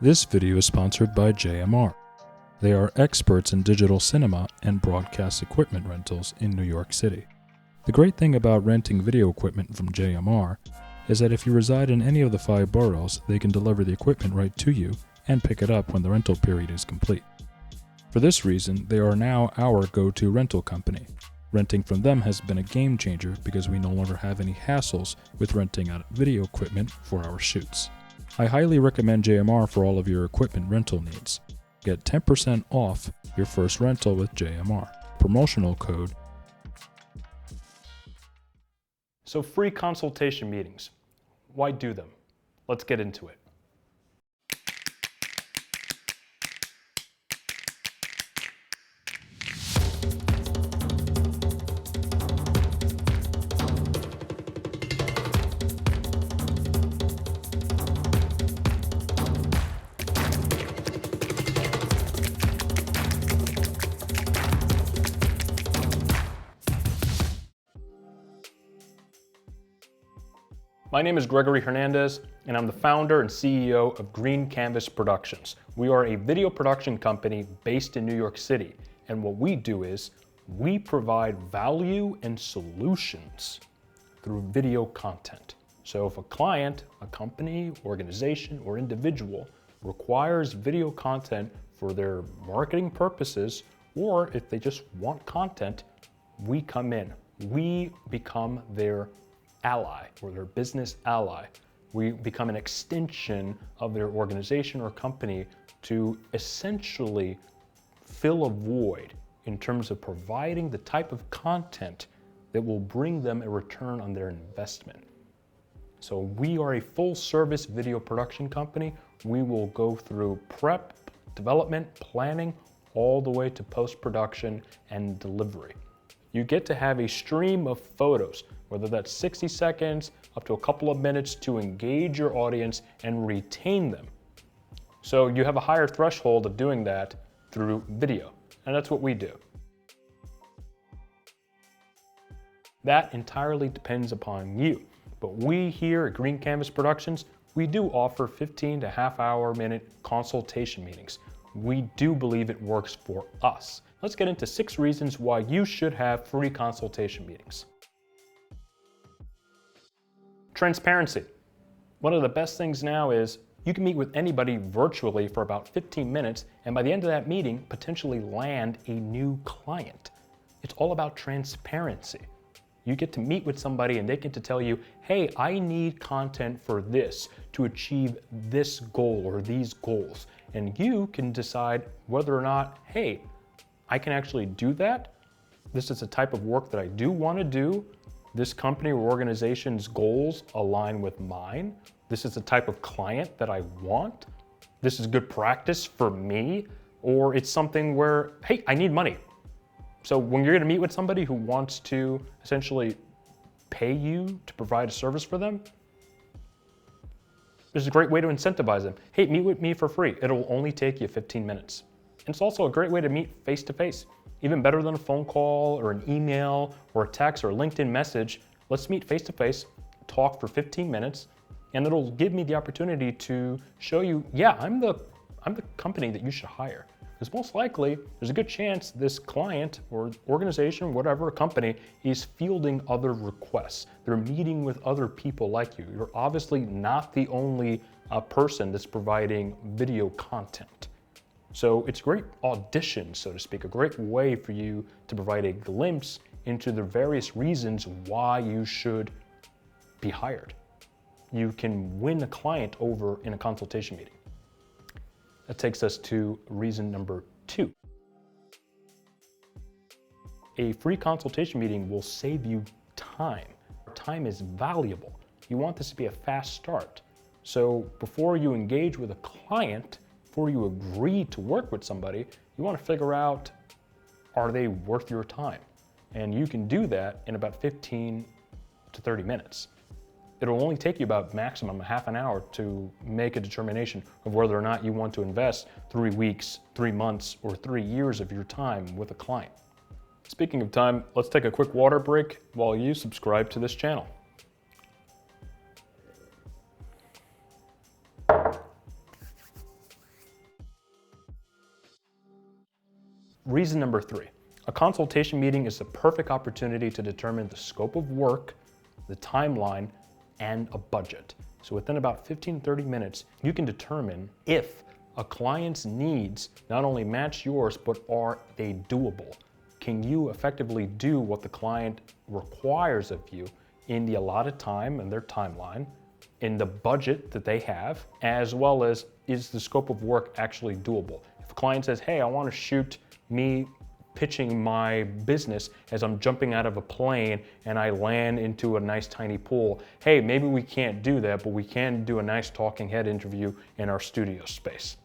This video is sponsored by JMR. They are experts in digital cinema and broadcast equipment rentals in New York City. The great thing about renting video equipment from JMR is that if you reside in any of the 5 boroughs, they can deliver the equipment right to you and pick it up when the rental period is complete. For this reason, they are now our go-to rental company. Renting from them has been a game changer because we no longer have any hassles with renting out video equipment for our shoots. I highly recommend JMR for all of your equipment rental needs. Get 10% off your first rental with JMR. Promotional code. So free consultation meetings. Why do them? Let's get into it. My name is Gregory Hernandez, and I'm the founder and CEO of Green Canvas Productions. We are a video production company based in New York City, and what we do is we provide value and solutions through video content. So if a client, a company, organization, or individual requires video content for their marketing purposes, or if they just want content, we come in. We become their ally or their business ally. We become an extension of their organization or company to essentially fill a void in terms of providing the type of content that will bring them a return on their investment. So we are a full service video production company. We will go through prep, development, planning, all the way to post-production and delivery. You get to have a stream of photos, whether that's 60 seconds up to a couple of minutes, to engage your audience and retain them. So you have a higher threshold of doing that through video, and that's what we do. That entirely depends upon you. But we here at Green Canvas Productions, we do offer 15 to half-hour minute consultation meetings. We do believe it works for us. Let's get into 6 reasons why you should have free consultation meetings. Transparency. One of the best things now is you can meet with anybody virtually for about 15 minutes, and by the end of that meeting, potentially land a new client. It's all about transparency. You get to meet with somebody and they get to tell you, hey, I need content for this to achieve this goal or these goals. And you can decide whether or not, hey, I can actually do that. This is the type of work that I do want to do. This company or organization's goals align with mine. This is the type of client that I want. This is good practice for me. Or it's something where, hey, I need money. So when you're going to meet with somebody who wants to essentially pay you to provide a service for them, this is a great way to incentivize them. Hey, meet with me for free. It'll only take you 15 minutes. And it's also a great way to meet face-to-face. Even better than a phone call or an email or a text or a LinkedIn message. Let's meet face-to-face, talk for 15 minutes, and it'll give me the opportunity to show you, yeah, I'm the company that you should hire. Because most likely, there's a good chance this client or organization, whatever company, is fielding other requests. They're meeting with other people like you. You're obviously not the only person that's providing video content. So it's a great audition, so to speak, a great way for you to provide a glimpse into the various reasons why you should be hired. You can win a client over in a consultation meeting. That takes us to reason number 2. A free consultation meeting will save you time. Time is valuable. You want this to be a fast start. So before you engage with a client, before you agree to work with somebody, you want to figure out, are they worth your time? And you can do that in about 15 to 30 minutes. It'll only take you about maximum a half an hour to make a determination of whether or not you want to invest 3 weeks, 3 months, or 3 years of your time with a client. Speaking of time, let's take a quick water break while you subscribe to this channel. Reason number 3, a consultation meeting is the perfect opportunity to determine the scope of work, the timeline, and a budget. So within about 15-30 minutes, you can determine if a client's needs not only match yours, but are they doable? Can you effectively do what the client requires of you in the allotted time and their timeline, in the budget that they have, as well as is the scope of work actually doable? If a client says, hey, I want to shoot me pitching my business as I'm jumping out of a plane and I land into a nice tiny pool, hey, maybe we can't do that, but we can do a nice talking head interview in our studio space.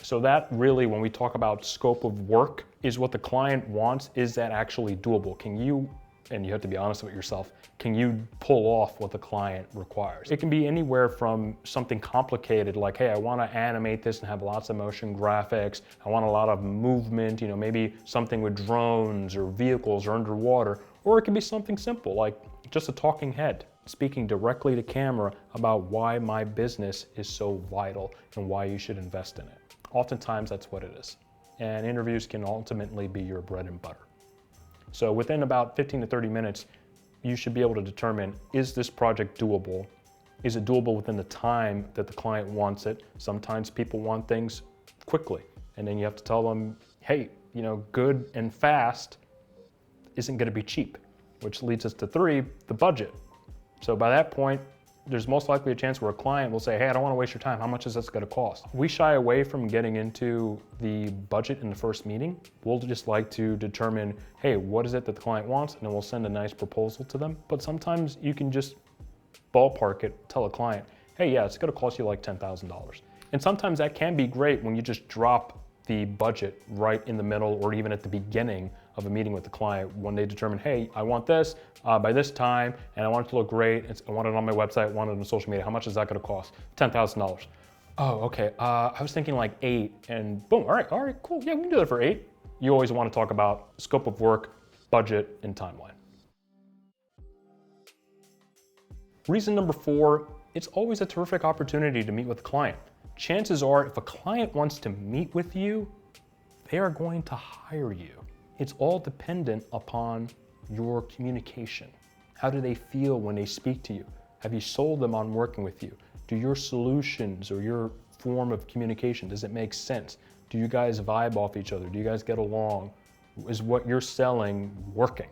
So that really, when we talk about scope of work, is what the client wants. Is that actually doable? Can you, and you have to be honest with yourself, can you pull off what the client requires? It can be anywhere from something complicated like, hey, I want to animate this and have lots of motion graphics. I want a lot of movement, maybe something with drones or vehicles or underwater. Or it can be something simple like just a talking head, speaking directly to camera about why my business is so vital and why you should invest in it. Oftentimes that's what it is. And interviews can ultimately be your bread and butter. So within about 15 to 30 minutes, you should be able to determine, is this project doable? Is it doable within the time that the client wants it? Sometimes people want things quickly, and then you have to tell them, hey, good and fast isn't gonna be cheap, which leads us to 3, the budget. So by that point, there's most likely a chance where a client will say, hey, I don't want to waste your time. How much is this going to cost? We shy away from getting into the budget in the first meeting. We'll just like to determine, hey, what is it that the client wants? And then we'll send a nice proposal to them. But sometimes you can just ballpark it, tell a client, hey, yeah, it's going to cost you like $10,000. And sometimes that can be great when you just drop the budget right in the middle or even at the beginning of a meeting with the client, when they determine, hey, I want this by this time, and I want it to look great. I want it on my website, I want it on social media. How much is that gonna cost? $10,000. Oh, okay, I was thinking like 8, and boom, all right, cool, yeah, we can do that for 8. You always wanna talk about scope of work, budget, and timeline. Reason number 4, it's always a terrific opportunity to meet with a client. Chances are, if a client wants to meet with you, they are going to hire you. It's all dependent upon your communication. How do they feel when they speak to you? Have you sold them on working with you? Do your solutions or your form of communication, does it make sense? Do you guys vibe off each other? Do you guys get along? Is what you're selling working?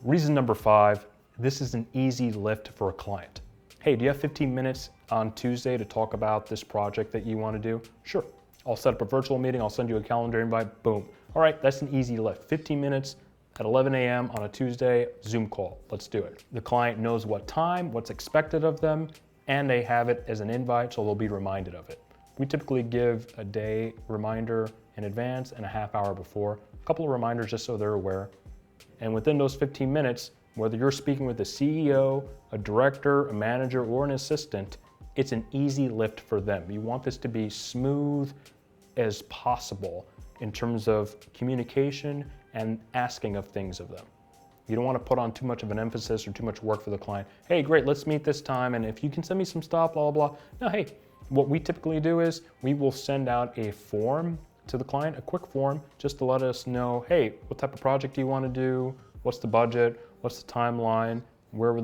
Reason number 5, this is an easy lift for a client. Hey, do you have 15 minutes on Tuesday to talk about this project that you want to do? Sure. I'll set up a virtual meeting. I'll send you a calendar invite. Boom. All right, that's an easy lift. 15 minutes at 11 a.m. on a Tuesday, Zoom call. Let's do it. The client knows what time, what's expected of them, and they have it as an invite, so they'll be reminded of it. We typically give a day reminder in advance and a half hour before, a couple of reminders just so they're aware. And within those 15 minutes, whether you're speaking with a CEO, a director, a manager, or an assistant, it's an easy lift for them. You want this to be smooth as possible in terms of communication and asking of things of them. You don't want to put on too much of an emphasis or too much work for the client. Hey, great, let's meet this time, and if you can send me some stuff, blah, blah, blah. No, hey, what we typically do is we will send out a form to the client, a quick form, just to let us know, hey, what type of project do you want to do? What's the budget? What's the timeline? Where will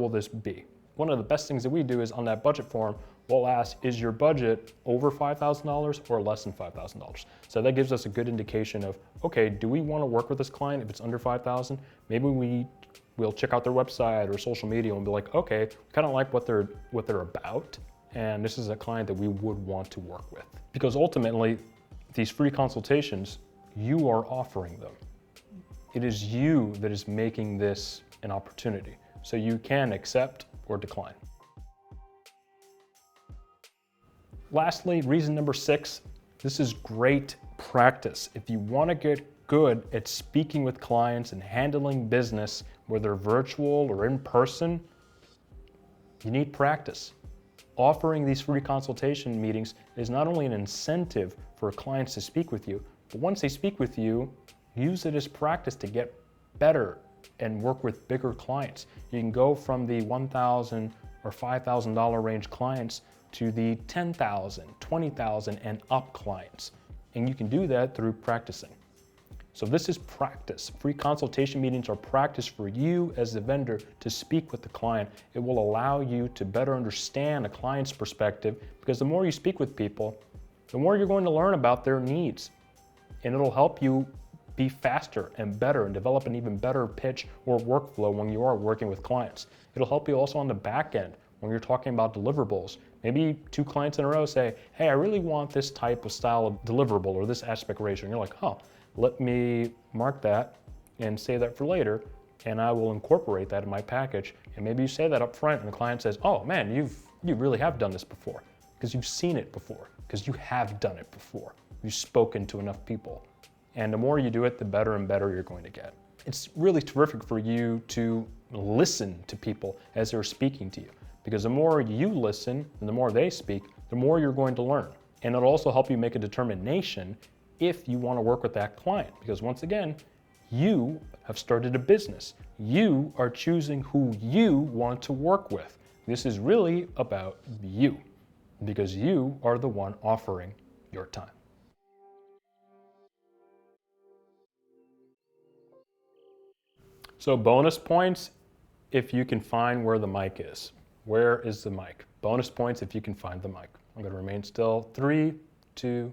this be? One of the best things that we do is on that budget form, we'll ask, is your budget over $5,000 or less than $5,000? So that gives us a good indication of, okay, do we want to work with this client if it's under $5,000? Maybe we'll check out their website or social media and be like, okay, kind of like what they're about, and this is a client that we would want to work with. Because ultimately, these free consultations, you are offering them. It is you that is making this an opportunity. So you can accept or decline. Lastly, reason number 6, this is great practice. If you want to get good at speaking with clients and handling business, whether virtual or in person, you need practice. Offering these free consultation meetings is not only an incentive for clients to speak with you, but once they speak with you, use it as practice to get better and work with bigger clients. You can go from the $1,000 or $5,000 range clients to the $10,000, $20,000 and up clients. And you can do that through practicing. So this is practice. Free consultation meetings are practice for you as the vendor to speak with the client. It will allow you to better understand a client's perspective, because the more you speak with people, the more you're going to learn about their needs. And it'll help you be faster and better and develop an even better pitch or workflow when you are working with clients. It'll help you also on the back end when you're talking about deliverables. Maybe 2 clients in a row say, hey, I really want this type of style of deliverable or this aspect ratio. And you're like, huh, let me mark that and save that for later, and I will incorporate that in my package. And maybe you say that up front and the client says, oh man, you really have done this before, because you've seen it before, because you have done it before. You've spoken to enough people. And the more you do it, the better and better you're going to get. It's really terrific for you to listen to people as they're speaking to you, because the more you listen and the more they speak, the more you're going to learn. And it'll also help you make a determination if you want to work with that client, because once again, you have started a business. You are choosing who you want to work with. This is really about you, because you are the one offering your time. So bonus points if you can find where the mic is. Where is the mic? Bonus points if you can find the mic. I'm going to remain still. 3, 2,